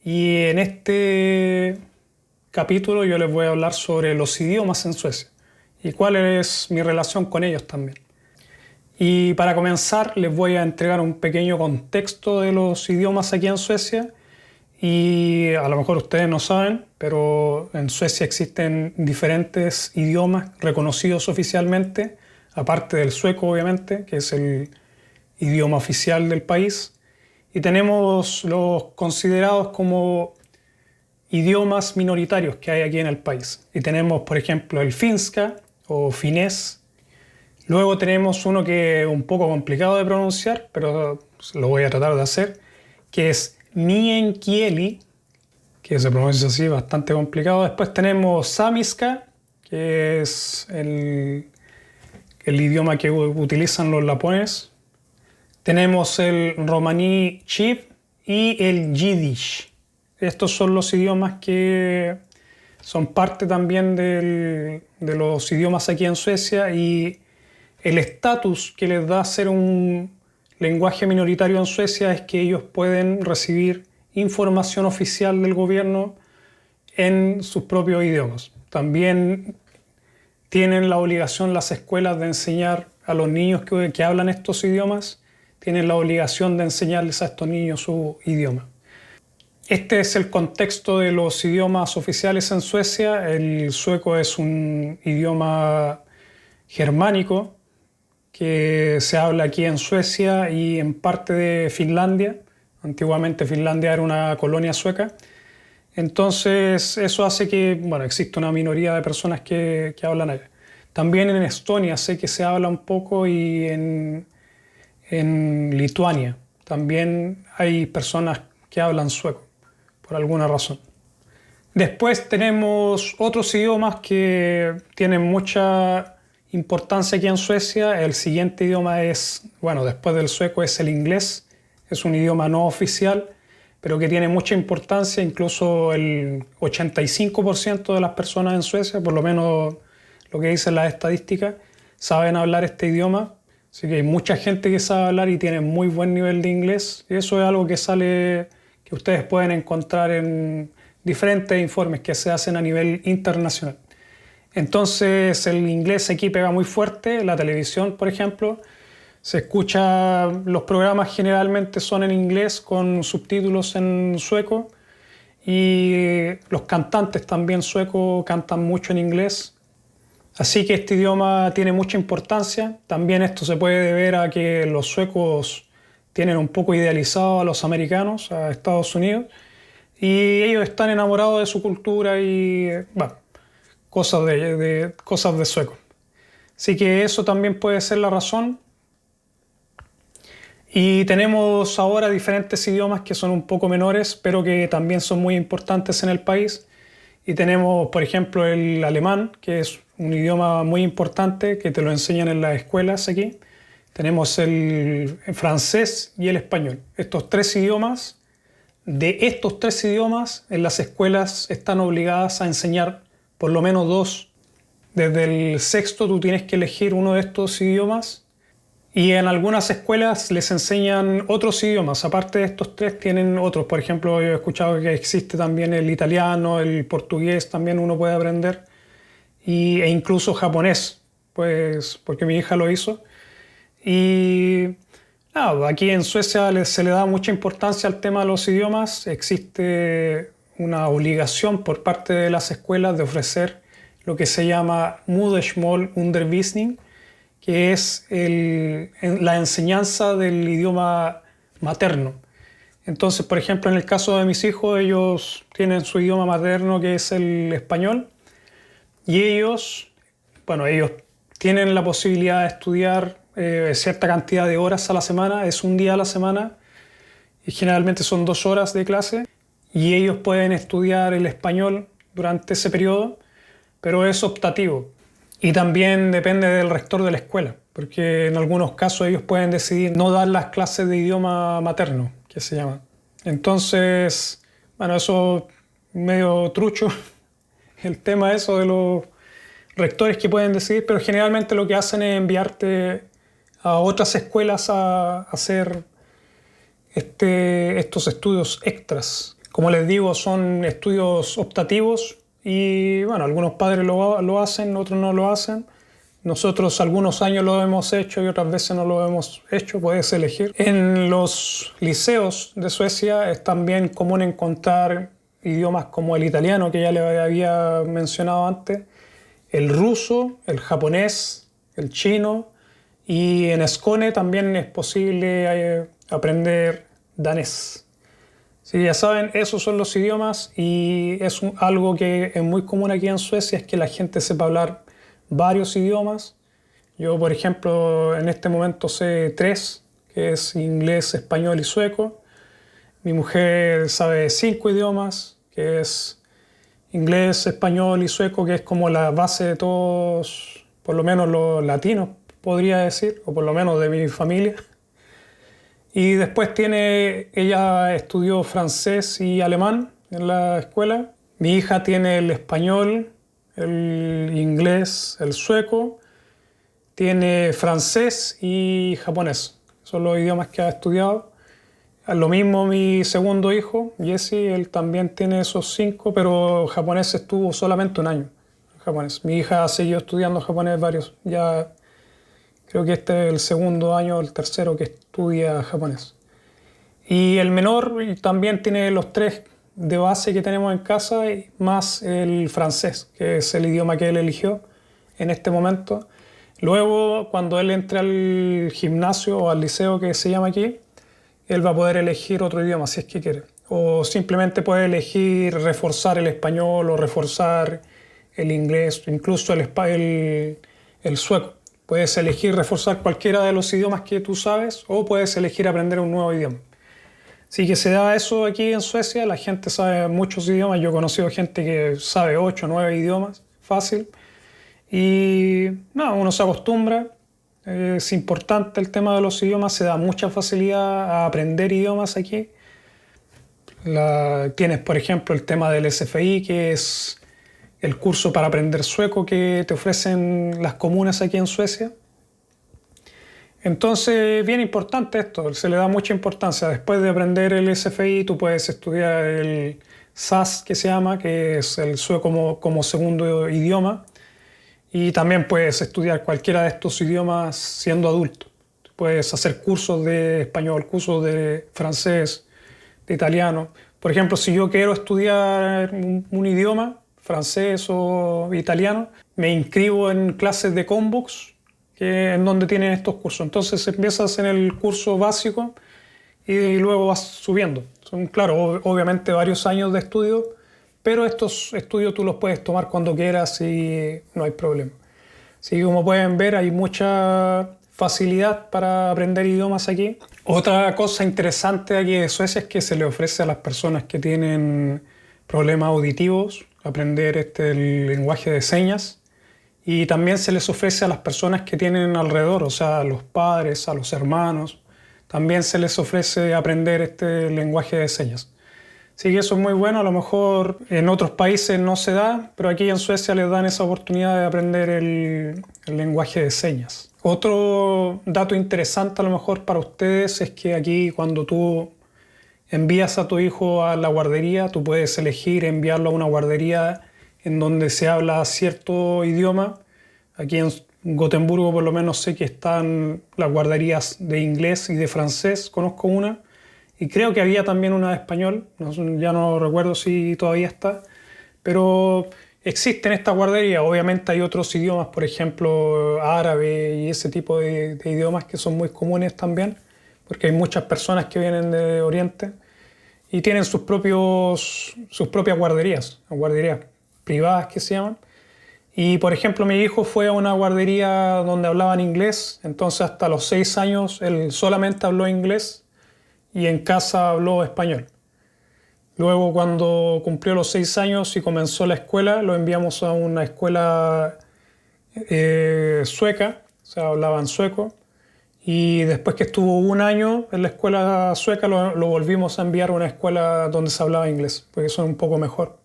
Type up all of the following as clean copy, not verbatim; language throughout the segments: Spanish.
Y en este capítulo yo les voy a hablar sobre los idiomas en Suecia y cuál es mi relación con ellos también. Y para comenzar les voy a entregar un pequeño contexto de los idiomas aquí en Suecia. Y a lo mejor ustedes no saben, pero en Suecia existen diferentes idiomas reconocidos oficialmente, aparte del sueco obviamente, que es el idioma oficial del país. Y tenemos los considerados como idiomas minoritarios que hay aquí en el país. Y tenemos, por ejemplo, el finska o finés. Luego tenemos uno que es un poco complicado de pronunciar, pero lo voy a tratar de hacer, que es Nienkieli, que se pronuncia así, bastante complicado. Después tenemos samiska, que es el idioma que utilizan los lapones. Tenemos el romaní chib y el yiddish. Estos son los idiomas que son parte también de los idiomas aquí en Suecia, y el estatus que les da ser un lenguaje minoritario en Suecia es que ellos pueden recibir información oficial del gobierno en sus propios idiomas. También tienen la obligación las escuelas de enseñar a los niños que hablan estos idiomas, tienen la obligación de enseñarles a estos niños su idioma. Este es el contexto de los idiomas oficiales en Suecia. El sueco es un idioma germánico que se habla aquí en Suecia y en parte de Finlandia. Antiguamente Finlandia era una colonia sueca. Entonces eso hace que exista una minoría de personas que hablan allá. También en Estonia sé que se habla un poco, y en Lituania también hay personas que hablan sueco, por alguna razón. Después tenemos otros idiomas que tienen mucha importancia aquí en Suecia. El siguiente idioma es, después del sueco, es el inglés. Es un idioma no oficial, pero que tiene mucha importancia. Incluso el 85% de las personas en Suecia, por lo menos lo que dicen las estadísticas, saben hablar este idioma. Así que hay mucha gente que sabe hablar y tiene muy buen nivel de inglés. Y eso es algo que ustedes pueden encontrar en diferentes informes que se hacen a nivel internacional. Entonces el inglés aquí pega muy fuerte. La televisión, por ejemplo, se escucha, los programas generalmente son en inglés con subtítulos en sueco, y los cantantes también suecos cantan mucho en inglés. Así que este idioma tiene mucha importancia. También esto se puede deber a que los suecos tienen un poco idealizados a los americanos, a Estados Unidos, y ellos están enamorados de su cultura y cosas de sueco. Así que eso también puede ser la razón. Y tenemos ahora diferentes idiomas que son un poco menores, pero que también son muy importantes en el país. Y tenemos, por ejemplo, el alemán, que es un idioma muy importante, que te lo enseñan en las escuelas aquí. Tenemos el francés y el español. Estos tres idiomas, en las escuelas están obligadas a enseñar por lo menos dos. Desde el sexto tú tienes que elegir uno de estos idiomas, y en algunas escuelas les enseñan otros idiomas. Aparte de estos tres tienen otros. Por ejemplo, yo he escuchado que existe también el italiano, el portugués también uno puede aprender, e incluso japonés, pues porque mi hija lo hizo. Y aquí en Suecia se le da mucha importancia al tema de los idiomas. Existe una obligación por parte de las escuelas de ofrecer lo que se llama Modersmålsundervisning, que es la enseñanza del idioma materno. Entonces, por ejemplo, en el caso de mis hijos, ellos tienen su idioma materno, que es el español, y ellos tienen la posibilidad de estudiar cierta cantidad de horas a la semana. Es un día a la semana, y generalmente son 2 horas de clase, y ellos pueden estudiar el español durante ese periodo, pero es optativo. Y también depende del rector de la escuela, porque en algunos casos ellos pueden decidir no dar las clases de idioma materno, que se llama. Entonces, eso es medio trucho, el tema eso de los rectores que pueden decidir, pero generalmente lo que hacen es enviarte a otras escuelas a hacer estos estudios extras. Como les digo, son estudios optativos y bueno, algunos padres lo hacen, otros no lo hacen. Nosotros algunos años lo hemos hecho y otras veces no lo hemos hecho, puedes elegir. En los liceos de Suecia es también común encontrar idiomas como el italiano, que ya le había mencionado antes, el ruso, el japonés, el chino, y en Skåne también es posible aprender danés. Sí, ya saben, esos son los idiomas y es algo que es muy común aquí en Suecia, es que la gente sepa hablar varios idiomas. Yo, por ejemplo, en este momento sé 3, que es inglés, español y sueco. Mi mujer sabe 5 idiomas, que es inglés, español y sueco, que es como la base de todos, por lo menos los latinos, podría decir, o por lo menos de mi familia. Y después ella estudió francés y alemán en la escuela. Mi hija tiene el español, el inglés, el sueco, tiene francés y japonés. Son los idiomas que ha estudiado. Lo mismo mi segundo hijo, Jesse, él también tiene esos 5, pero japonés estuvo solamente un año. Japonés. Mi hija ha seguido estudiando japonés varios, ya creo que este es el segundo año o el tercero que estudia japonés. Y el menor también tiene los 3 de base que tenemos en casa, más el francés, que es el idioma que él eligió en este momento. Luego, cuando él entre al gimnasio o al liceo que se llama aquí, él va a poder elegir otro idioma si es que quiere. O simplemente puede elegir reforzar el español o reforzar el inglés, incluso el sueco. Puedes elegir reforzar cualquiera de los idiomas que tú sabes o puedes elegir aprender un nuevo idioma. Así que se da eso aquí en Suecia, la gente sabe muchos idiomas. Yo he conocido gente que sabe 8 o 9 idiomas, fácil. Y no, uno se acostumbra. Es importante el tema de los idiomas, se da mucha facilidad a aprender idiomas aquí. Tienes, por ejemplo, el tema del SFI, que es el curso para aprender sueco que te ofrecen las comunas aquí en Suecia. Entonces, bien importante esto, se le da mucha importancia. Después de aprender el SFI, tú puedes estudiar el SAS, que se llama, que es el sueco como segundo idioma. Y también puedes estudiar cualquiera de estos idiomas siendo adulto. Puedes hacer cursos de español, cursos de francés, de italiano. Por ejemplo, si yo quiero estudiar un idioma, francés o italiano, me inscribo en clases de Combox, en donde tienen estos cursos. Entonces empiezas en el curso básico y luego vas subiendo. Son, claro, obviamente varios años de estudio, pero estos estudios tú los puedes tomar cuando quieras y no hay problema. Así que como pueden ver, hay mucha facilidad para aprender idiomas aquí. Otra cosa interesante aquí de Suecia es que se le ofrece a las personas que tienen problemas auditivos aprender el lenguaje de señas. Y también se les ofrece a las personas que tienen alrededor, o sea, a los padres, a los hermanos, también se les ofrece aprender este lenguaje de señas. Así que eso es muy bueno, a lo mejor en otros países no se da, pero aquí en Suecia les dan esa oportunidad de aprender el lenguaje de señas. Otro dato interesante a lo mejor para ustedes es que aquí cuando tú envías a tu hijo a la guardería, tú puedes elegir enviarlo a una guardería en donde se habla cierto idioma. Aquí en Gotemburgo por lo menos sé que están las guarderías de inglés y de francés, conozco una, y creo que había también una de español, ya no recuerdo si todavía está, pero existen estas guarderías. Obviamente hay otros idiomas, por ejemplo árabe y ese tipo de idiomas que son muy comunes también, porque hay muchas personas que vienen de Oriente y tienen sus propias guarderías privadas que se llaman. Y por ejemplo mi hijo fue a una guardería donde hablaban inglés, entonces hasta los 6 años él solamente habló inglés y en casa habló español. Luego cuando cumplió los 6 años y comenzó la escuela, lo enviamos a una escuela sueca, o sea, hablaban sueco. Y después que estuvo un año en la escuela sueca, lo volvimos a enviar a una escuela donde se hablaba inglés, porque son un poco mejor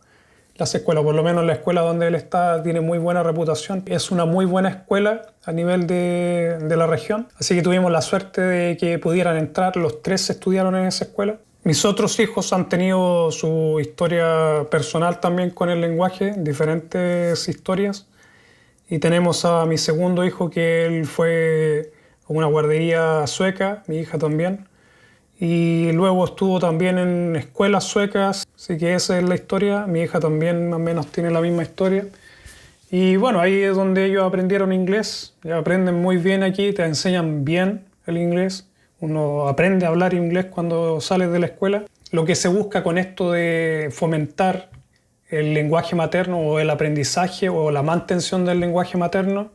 las escuelas. Por lo menos la escuela donde él está tiene muy buena reputación. Es una muy buena escuela a nivel de la región. Así que tuvimos la suerte de que pudieran entrar. Los 3 estudiaron en esa escuela. Mis otros hijos han tenido su historia personal también con el lenguaje, diferentes historias. Y tenemos a mi segundo hijo que él fue a una guardería sueca, mi hija también. Y luego estuvo también en escuelas suecas, así que esa es la historia. Mi hija también más o menos tiene la misma historia. Y bueno, ahí es donde ellos aprendieron inglés. Ya aprenden muy bien aquí, te enseñan bien el inglés. Uno aprende a hablar inglés cuando sale de la escuela. Lo que se busca con esto de fomentar el lenguaje materno o el aprendizaje o la mantención del lenguaje materno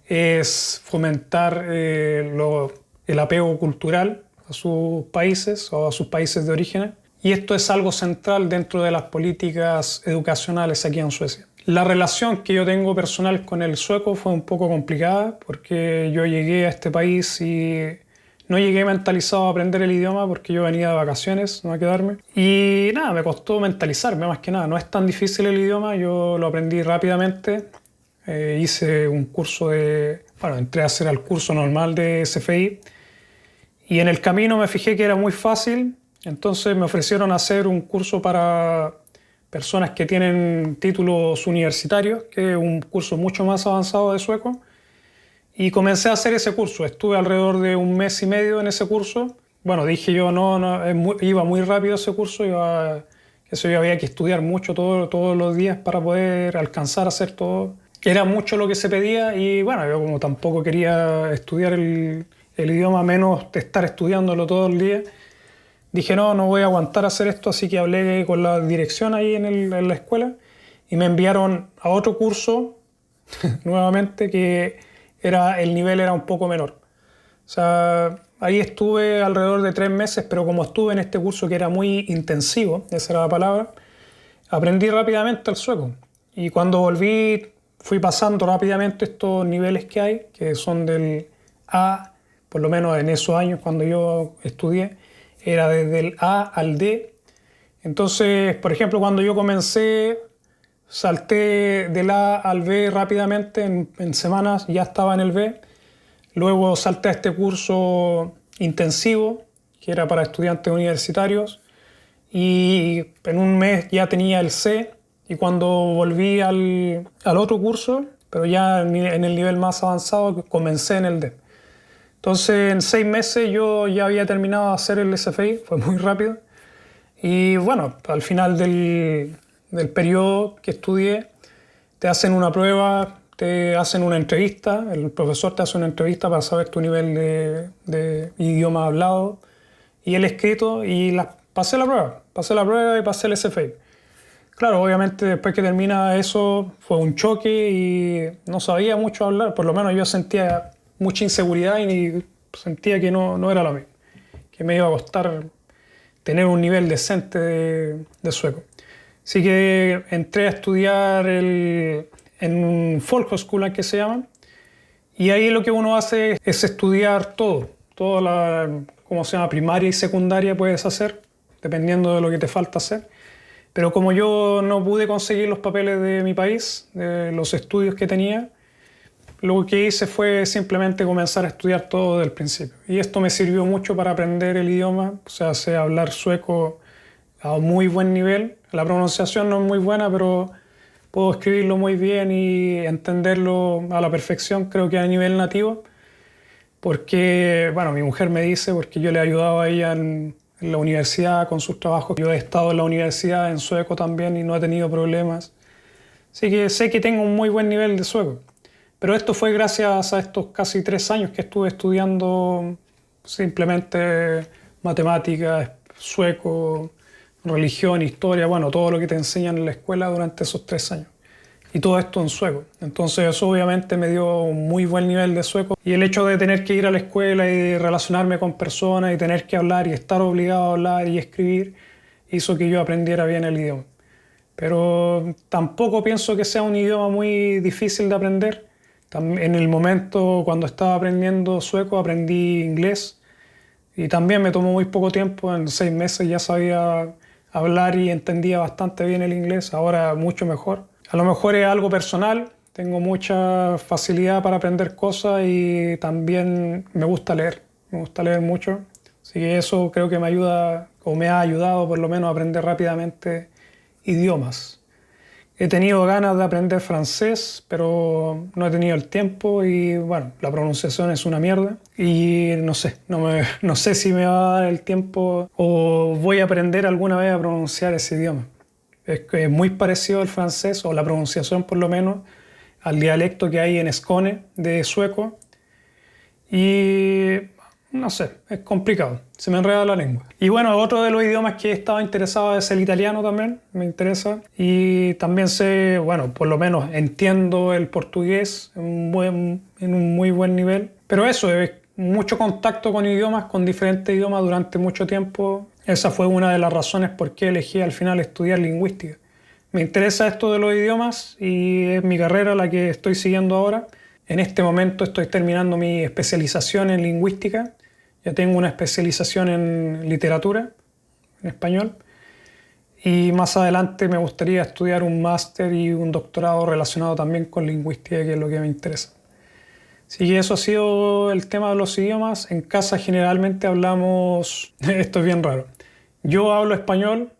es fomentar el apego cultural a sus países o a sus países de origen. Y esto es algo central dentro de las políticas educacionales aquí en Suecia. La relación que yo tengo personal con el sueco fue un poco complicada porque yo llegué a este país y no llegué mentalizado a aprender el idioma porque yo venía de vacaciones, no a quedarme. Y nada, me costó mentalizarme más que nada. No es tan difícil el idioma, yo lo aprendí rápidamente. Hice un curso entré a hacer el curso normal de SFI. Y en el camino me fijé que era muy fácil, entonces me ofrecieron hacer un curso para personas que tienen títulos universitarios, que es un curso mucho más avanzado de sueco. Y comencé a hacer ese curso. Estuve alrededor de un mes y medio en ese curso. Bueno, dije yo, iba muy rápido ese curso, yo había que estudiar mucho todos los días para poder alcanzar a hacer todo. Era mucho lo que se pedía y bueno, yo como tampoco quería estudiar el idioma, menos de estar estudiándolo todo el día, dije no voy a aguantar hacer esto, así que hablé con la dirección ahí en la escuela y me enviaron a otro curso nuevamente que el nivel era un poco menor. O sea, ahí estuve alrededor de 3 meses, pero como estuve en este curso que era muy intensivo, esa era la palabra, aprendí rápidamente el sueco. Y cuando volví fui pasando rápidamente estos niveles que hay, que son del A, por lo menos en esos años cuando yo estudié, era desde el A al D. Entonces, por ejemplo, cuando yo comencé, salté del A al B rápidamente, en semanas ya estaba en el B. Luego salté a este curso intensivo, que era para estudiantes universitarios, y en un mes ya tenía el C. Y cuando volví al otro curso, pero ya en el nivel más avanzado, comencé en el D. Entonces, en 6 meses yo ya había terminado de hacer el SFI, fue muy rápido. Y bueno, al final del periodo que estudié, te hacen una prueba, te hacen una entrevista, el profesor te hace una entrevista para saber tu nivel de idioma hablado y el escrito, y pasé la prueba y pasé el SFI. Claro, obviamente después que termina eso fue un choque y no sabía mucho hablar, por lo menos yo sentía mucha inseguridad y sentía que no era lo mismo, que me iba a costar tener un nivel decente de sueco. Así que entré a estudiar en un folkhögskola que se llama, y ahí lo que uno hace es estudiar toda como se llama, primaria y secundaria puedes hacer, dependiendo de lo que te falta hacer. Pero como yo no pude conseguir los papeles de mi país, de los estudios que tenía, lo que hice fue simplemente comenzar a estudiar todo desde el principio. Y esto me sirvió mucho para aprender el idioma, o sea, sé hablar sueco a un muy buen nivel. La pronunciación no es muy buena, pero puedo escribirlo muy bien y entenderlo a la perfección, creo que a nivel nativo. Porque, bueno, mi mujer me dice, porque yo le he ayudado a ella en la universidad con sus trabajos. Yo he estado en la universidad en sueco también y no he tenido problemas. Así que sé que tengo un muy buen nivel de sueco. Pero esto fue gracias a estos casi 3 años que estuve estudiando simplemente matemáticas, sueco, religión, historia, bueno, todo lo que te enseñan en la escuela durante esos 3 años. Y todo esto en sueco. Entonces eso obviamente me dio un muy buen nivel de sueco. Y el hecho de tener que ir a la escuela y relacionarme con personas y tener que hablar y estar obligado a hablar y escribir hizo que yo aprendiera bien el idioma. Pero tampoco pienso que sea un idioma muy difícil de aprender. En el momento cuando estaba aprendiendo sueco aprendí inglés y también me tomó muy poco tiempo, en 6 meses ya sabía hablar y entendía bastante bien el inglés, ahora mucho mejor. A lo mejor es algo personal, tengo mucha facilidad para aprender cosas y también me gusta leer mucho. Así que eso creo que me ayuda, o me ha ayudado por lo menos a aprender rápidamente idiomas. He tenido ganas de aprender francés, pero no he tenido el tiempo y bueno, la pronunciación es una mierda. Y no sé, no sé si me va a dar el tiempo o voy a aprender alguna vez a pronunciar ese idioma. Es que es muy parecido al francés, o la pronunciación por lo menos, al dialecto que hay en Skåne de sueco. Y no sé, es complicado, se me enreda la lengua. Y bueno, otro de los idiomas que he estado interesado es el italiano también, me interesa. Y también sé, bueno, por lo menos entiendo el portugués en un muy buen nivel. Pero eso, es mucho contacto con idiomas, con diferentes idiomas durante mucho tiempo. Esa fue una de las razones por qué elegí al final estudiar lingüística. Me interesa esto de los idiomas y es mi carrera la que estoy siguiendo ahora. En este momento estoy terminando mi especialización en lingüística. Ya tengo una especialización en literatura, en español. Y más adelante me gustaría estudiar un máster y un doctorado relacionado también con lingüística, que es lo que me interesa. Así que eso ha sido el tema de los idiomas. En casa generalmente hablamos, esto es bien raro. Yo hablo español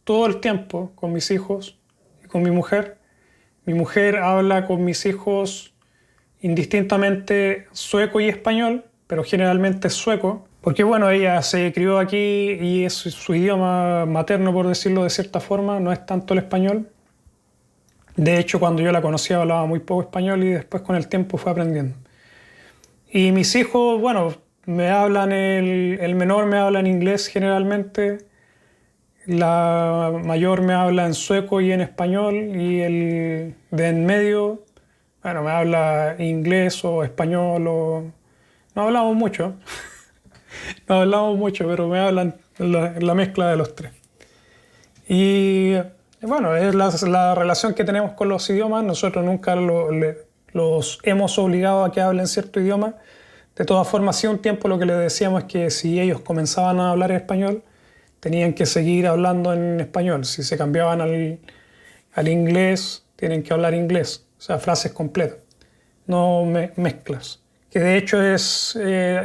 todo el tiempo con mis hijos y con mi mujer. Mi mujer habla con mis hijos indistintamente sueco y español, pero generalmente sueco, porque bueno, ella se crió aquí y es su idioma materno, por decirlo de cierta forma, no es tanto el español. De hecho, cuando yo la conocí hablaba muy poco español y después con el tiempo fue aprendiendo. Y mis hijos, bueno, me hablan, el menor me habla en inglés generalmente, la mayor me habla en sueco y en español, y el de en medio, bueno, me habla inglés o español o... No hablamos mucho, no hablamos mucho, pero me hablan la mezcla de los tres. Y bueno, es la relación que tenemos con los idiomas. Nosotros nunca los hemos obligado a que hablen cierto idioma. De todas formas, sí, un tiempo lo que les decíamos es que si ellos comenzaban a hablar español, tenían que seguir hablando en español. Si se cambiaban al inglés, tienen que hablar inglés, o sea, frases completas, no mezclas. Que de hecho es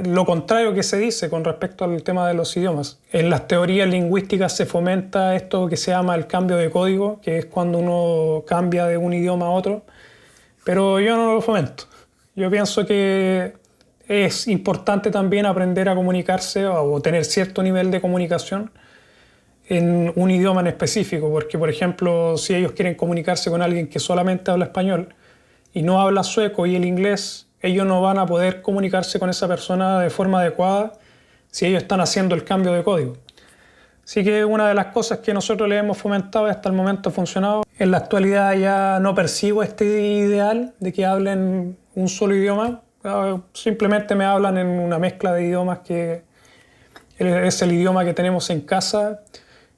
lo contrario que se dice con respecto al tema de los idiomas. En las teorías lingüísticas se fomenta esto que se llama el cambio de código, que es cuando uno cambia de un idioma a otro, pero yo no lo fomento. Yo pienso que es importante también aprender a comunicarse o tener cierto nivel de comunicación en un idioma en específico, porque por ejemplo, si ellos quieren comunicarse con alguien que solamente habla español y no habla sueco y el inglés, ellos no van a poder comunicarse con esa persona de forma adecuada si ellos están haciendo el cambio de código. Así que una de las cosas que nosotros le hemos fomentado y hasta el momento ha funcionado. En la actualidad ya no persigo este ideal de que hablen un solo idioma, simplemente me hablan en una mezcla de idiomas que es el idioma que tenemos en casa.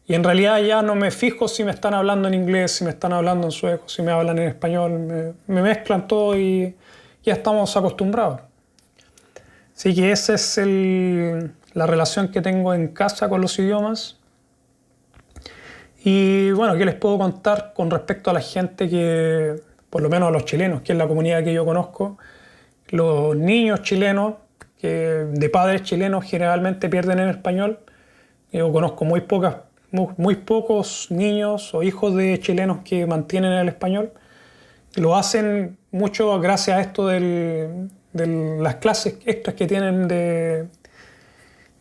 Y en realidad ya no me fijo si me están hablando en inglés, si me están hablando en sueco, si me hablan en español. Me mezclan todo y ya estamos acostumbrados. Así que esa es la relación que tengo en casa con los idiomas. Y bueno, ¿qué les puedo contar con respecto a la gente que, por lo menos a los chilenos, que es la comunidad que yo conozco? Los niños chilenos, que de padres chilenos generalmente pierden el español. Yo conozco muy pocos niños o hijos de chilenos que mantienen el español. Lo hacen mucho gracias a esto de las clases extras que tienen de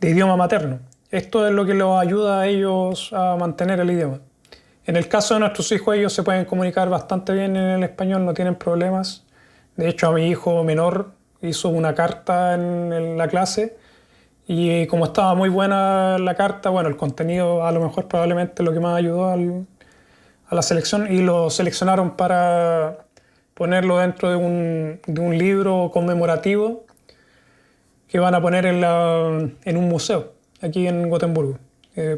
idioma materno. Esto es lo que los ayuda a ellos a mantener el idioma. En el caso de nuestros hijos, ellos se pueden comunicar bastante bien en el español, no tienen problemas. De hecho, a mi hijo menor hizo una carta en la clase y como estaba muy buena la carta, bueno, el contenido a lo mejor probablemente lo que más ayudó a la selección, y lo seleccionaron para ponerlo dentro de un libro conmemorativo que van a poner en un museo aquí en Gotemburgo,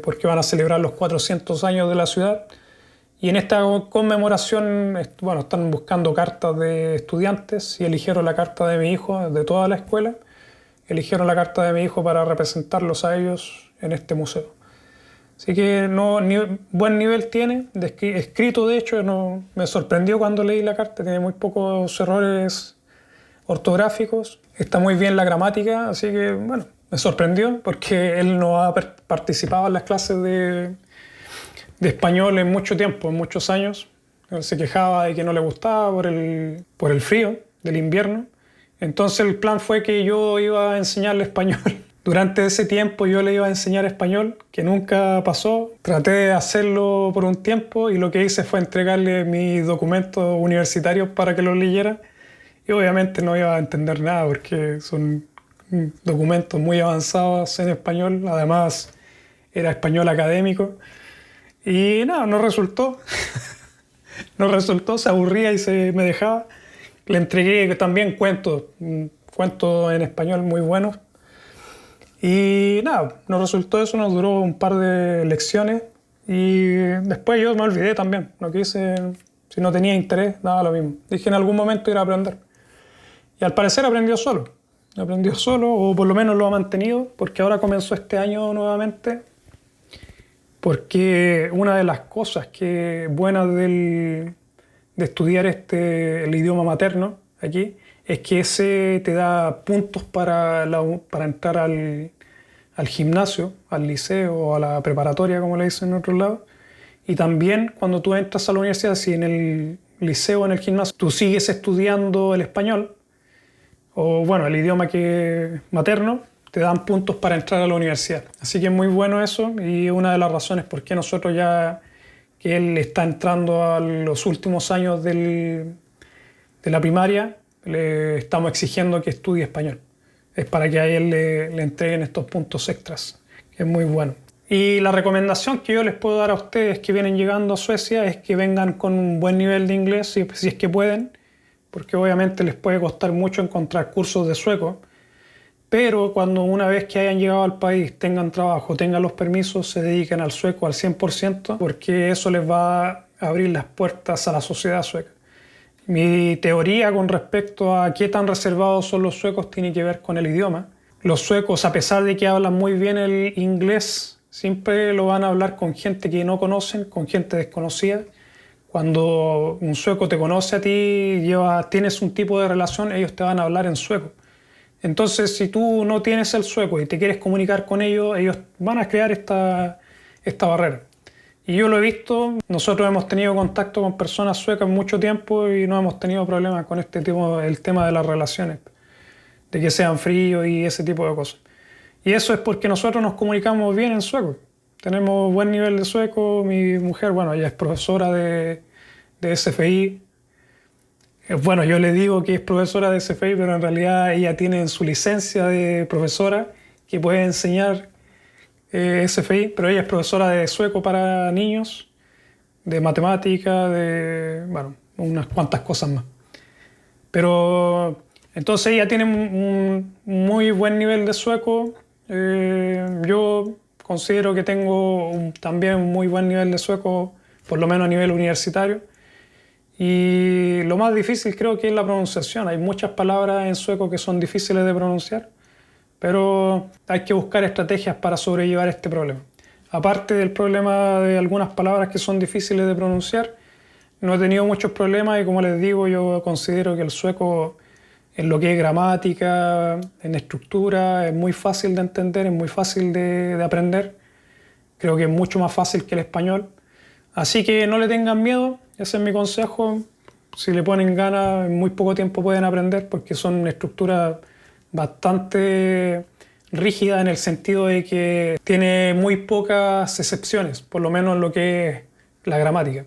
porque van a celebrar los 400 años de la ciudad. Y en esta conmemoración, bueno, están buscando cartas de estudiantes y eligieron la carta de mi hijo, de toda la escuela. Eligieron la carta de mi hijo para representarlos a ellos en este museo. Así que buen nivel tiene, escrito de hecho, me sorprendió cuando leí la carta, tiene muy pocos errores ortográficos, está muy bien la gramática, así que bueno, Me sorprendió porque él no ha participado en las clases de español en mucho tiempo, en muchos años. Él se quejaba de que no le gustaba por el frío del invierno. Entonces el plan fue que yo iba a enseñarle español. Durante ese tiempo yo le iba a enseñar español, que nunca pasó. Traté de hacerlo por un tiempo y lo que hice fue entregarle mis documentos universitarios para que los leyera. Y obviamente no iba a entender nada porque son documentos muy avanzados en español. Además era español académico. Y nada, no resultó. No resultó, se aburría y se me dejaba. Le entregué también cuentos en español muy buenos. Y nada, no resultó eso, nos duró un par de lecciones y después yo me olvidé también. No quise, si no tenía interés, nada lo mismo. Dije en algún momento ir a aprender. Y al parecer aprendió solo, o por lo menos lo ha mantenido, porque ahora comenzó este año nuevamente. Porque una de las cosas buenas de estudiar el idioma materno aquí es que ese te da puntos para entrar al gimnasio, al liceo o a la preparatoria, como le dicen en otros lados. Y también cuando tú entras a la universidad, si en el liceo o en el gimnasio tú sigues estudiando el español, o bueno, el idioma materno, te dan puntos para entrar a la universidad. Así que es muy bueno eso y una de las razones por qué nosotros que él está entrando a los últimos años de la primaria, le estamos exigiendo que estudie español. Es para que a él le entreguen estos puntos extras, que es muy bueno. Y la recomendación que yo les puedo dar a ustedes que vienen llegando a Suecia es que vengan con un buen nivel de inglés, si es que pueden, porque obviamente les puede costar mucho encontrar cursos de sueco, pero cuando una vez que hayan llegado al país, tengan trabajo, tengan los permisos, se dediquen al sueco al 100%, porque eso les va a abrir las puertas a la sociedad sueca. Mi teoría con respecto a qué tan reservados son los suecos tiene que ver con el idioma. Los suecos, a pesar de que hablan muy bien el inglés, siempre lo van a hablar con gente que no conocen, con gente desconocida. Cuando un sueco te conoce a ti, tienes un tipo de relación, ellos te van a hablar en sueco. Entonces, si tú no tienes el sueco y te quieres comunicar con ellos van a crear esta barrera. Y yo lo he visto, nosotros hemos tenido contacto con personas suecas mucho tiempo y no hemos tenido problemas con el tema de las relaciones, de que sean fríos y ese tipo de cosas. Y eso es porque nosotros nos comunicamos bien en sueco. Tenemos buen nivel de sueco, mi mujer, bueno, ella es profesora de SFI. Bueno, yo le digo que es profesora de SFI, pero en realidad ella tiene su licencia de profesora que puede enseñar SFI, pero ella es profesora de sueco para niños, de matemática, bueno, unas cuantas cosas más. Pero entonces ella tiene un muy buen nivel de sueco. Yo considero que tengo también un muy buen nivel de sueco, por lo menos a nivel universitario. Y lo más difícil creo que es la pronunciación. Hay muchas palabras en sueco que son difíciles de pronunciar, pero hay que buscar estrategias para sobrellevar este problema. Aparte del problema de algunas palabras que son difíciles de pronunciar, no he tenido muchos problemas y como les digo, yo considero que el sueco en lo que es gramática, en estructura, es muy fácil de entender, es muy fácil de aprender. Creo que es mucho más fácil que el español. Así que no le tengan miedo. Ese es mi consejo. Si le ponen ganas, en muy poco tiempo pueden aprender porque son estructuras bastante rígidas en el sentido de que tiene muy pocas excepciones, por lo menos en lo que es la gramática.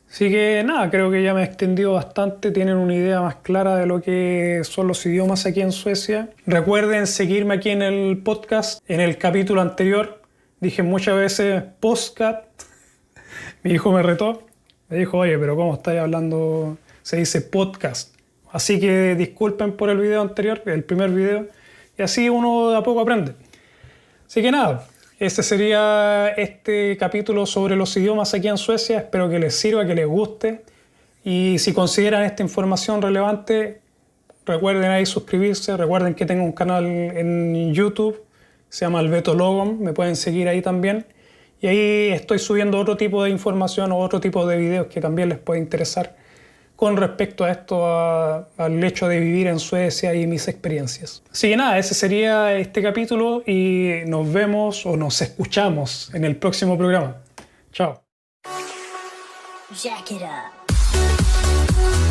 Así que nada, creo que ya me he extendido bastante, tienen una idea más clara de lo que son los idiomas aquí en Suecia. Recuerden seguirme aquí en el podcast. En el capítulo anterior dije muchas veces podcast. Mi hijo me retó. Me dijo, oye, pero ¿cómo estáis hablando? Se dice podcast. Así que disculpen por el video anterior, el primer video. Y así uno de a poco aprende. Así que nada, este sería este capítulo sobre los idiomas aquí en Suecia. Espero que les sirva, que les guste. Y si consideran esta información relevante, recuerden ahí suscribirse. Recuerden que tengo un canal en YouTube. Se llama Albeto Logon. Me pueden seguir ahí también. Y ahí estoy subiendo otro tipo de información o otro tipo de videos que también les puede interesar con respecto a esto, al hecho de vivir en Suecia y mis experiencias. Así que nada, ese sería este capítulo y nos vemos o nos escuchamos en el próximo programa. Chao. Jack it up.